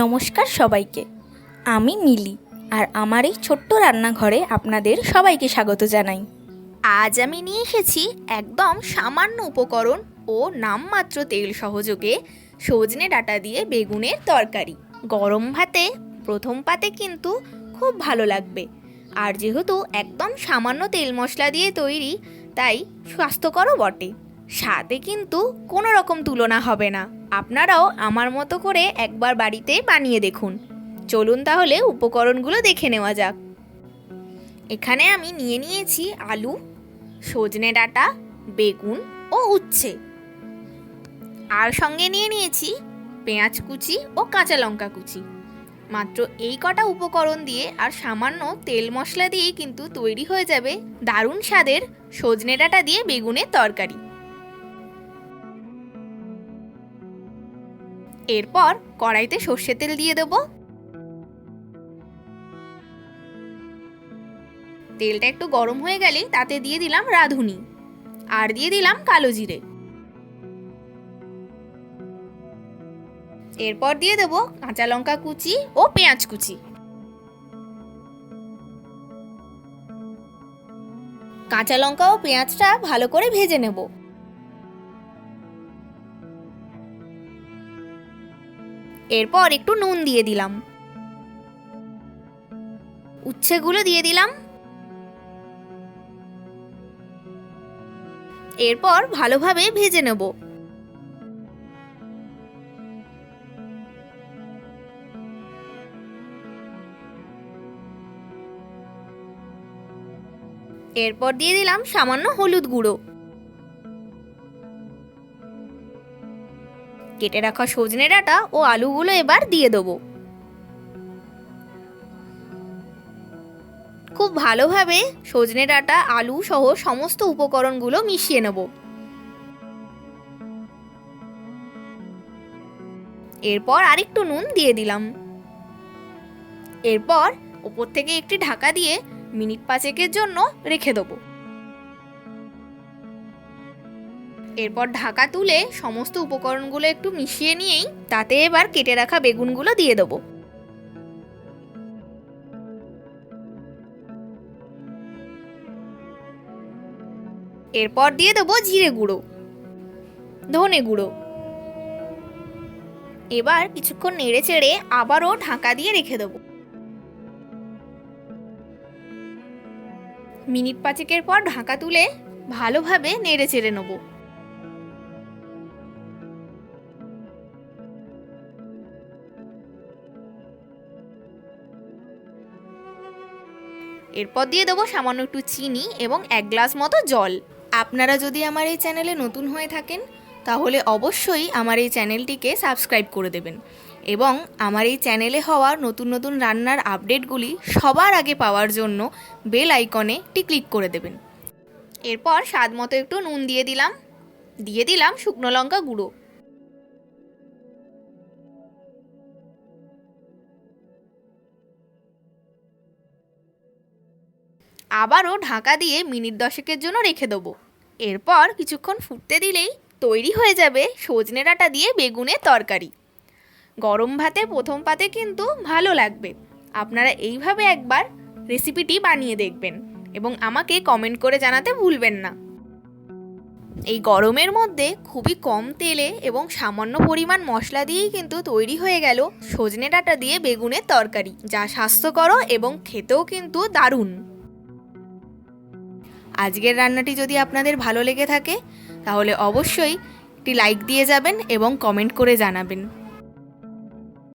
নমস্কার সবাইকে, আমি মিলি। আর আমার এই ছোট্ট রান্নাঘরে আপনাদের সবাইকে স্বাগত জানাই। আজ আমি নিয়ে এসেছি একদম সামান্য উপকরণ ও নামমাত্র তেল সহযোগে সজনে ডাঁটা দিয়ে বেগুনের তরকারি। গরম ভাতে প্রথম পাতে কিন্তু খুব ভালো লাগবে। আর যেহেতু একদম সামান্য তেল মশলা দিয়ে তৈরি, তাই স্বাস্থ্যকরও বটে। স্বাদে কিন্তু কোনো রকম তুলনা হবে না। আপনারাও আমার মতো করে একবার বাড়িতে বানিয়ে দেখুন। চলুন তাহলে উপকরণগুলো দেখে নেওয়া যাক। এখানে আমি নিয়ে নিয়েছি আলু, সজনে ডাঁটা, বেগুন ও উচ্ছে। আর সঙ্গে নিয়ে নিয়েছি পেঁয়াজ কুচি ও কাঁচা লঙ্কা কুচি। মাত্র এই কটা উপকরণ দিয়ে আর সামান্য তেল মশলা দিয়েই কিন্তু তৈরি হয়ে যাবে দারুণ স্বাদের সজনে ডাঁটা দিয়ে বেগুনের তরকারি। এরপর কড়াইতে সর্ষের তেল দিয়ে দেব। তেলটা একটু গরম হয়ে গেলে তাতে দিয়ে দিলাম রাঁধুনি আর দিয়ে দিলাম কালো জিরে। এরপর দিয়ে দেব কাঁচা লঙ্কা কুচি ও পেঁয়াজ কুচি। কাঁচা লঙ্কা ও পেঁয়াজটা ভালো করে ভেজে নেব। এরপর একটু নুন দিয়ে দিলাম, উচ্ছেগুলো দিয়ে দিলাম। এরপর ভালোভাবে ভেজে নেব। এরপর দিয়ে দিলাম সামান্য হলুদ গুঁড়ো। কেটে রাখা সজনে ডাঁটা ও আলুগুলো এবার দিয়ে দেবো। খুব ভালোভাবে সজনে ডাঁটা আলু সহ সমস্ত উপকরণগুলো মিশিয়ে নেব। এরপর আরেকটু নুন দিয়ে দিলাম। এরপর উপর থেকে একটি ঢাকা দিয়ে মিনিট 5 জন্য রেখে দেবো। এরপর ঢাকা তুলে সমস্ত উপকরণগুলো একটু মিশিয়ে নিয়েই তাতে এবার কেটে রাখা বেগুনগুলো দিয়ে দেবো। এরপর দিয়ে দেবো জিরে গুঁড়ো, ধনে গুঁড়ো। এবার কিছুক্ষণ নেড়ে চেড়ে আবারও ঢাকা দিয়ে রেখে দেবো। মিনিট 5 পর ঢাকা তুলে ভালোভাবে নেড়ে চেড়ে নেব। এরপর দিয়ে দেবো সামান্য একটু চিনি এবং 1 গ্লাস মতো জল। আপনারা যদি আমার এই চ্যানেলে নতুন হয়ে থাকেন তাহলে অবশ্যই আমার এই চ্যানেলটিকে সাবস্ক্রাইব করে দেবেন এবং আমার এই চ্যানেলে হওয়া নতুন নতুন রান্নার আপডেটগুলি সবার আগে পাওয়ার জন্য বেল আইকনে একটি ক্লিক করে দেবেন। এরপর স্বাদ মতো একটু নুন দিয়ে দিলাম শুকনো লঙ্কা গুঁড়ো। আবারও ঢাকা দিয়ে মিনিট 10 জন্য রেখে দেবো। এরপর কিছুক্ষণ ফুটতে দিলেই তৈরি হয়ে যাবে সজনে ডাঁটা দিয়ে বেগুনের তরকারি। গরম ভাতে প্রথম পাতে কিন্তু ভালো লাগবে। আপনারা এইভাবে একবার রেসিপিটি বানিয়ে দেখবেন এবং আমাকে কমেন্ট করে জানাতে ভুলবেন না। এই গরমের মধ্যে খুবই কম তেলে এবং সামান্য পরিমাণ মশলা দিয়েই কিন্তু তৈরি হয়ে গেল সজনে ডাঁটা দিয়ে বেগুনের তরকারি, যা স্বাস্থ্যকর এবং খেতেও কিন্তু দারুণ। আজকের রান্নাটি যদি আপনাদের ভালো লেগে থাকে তাহলে অবশ্যই একটি লাইক দিয়ে যাবেন এবং কমেন্ট করে জানাবেন।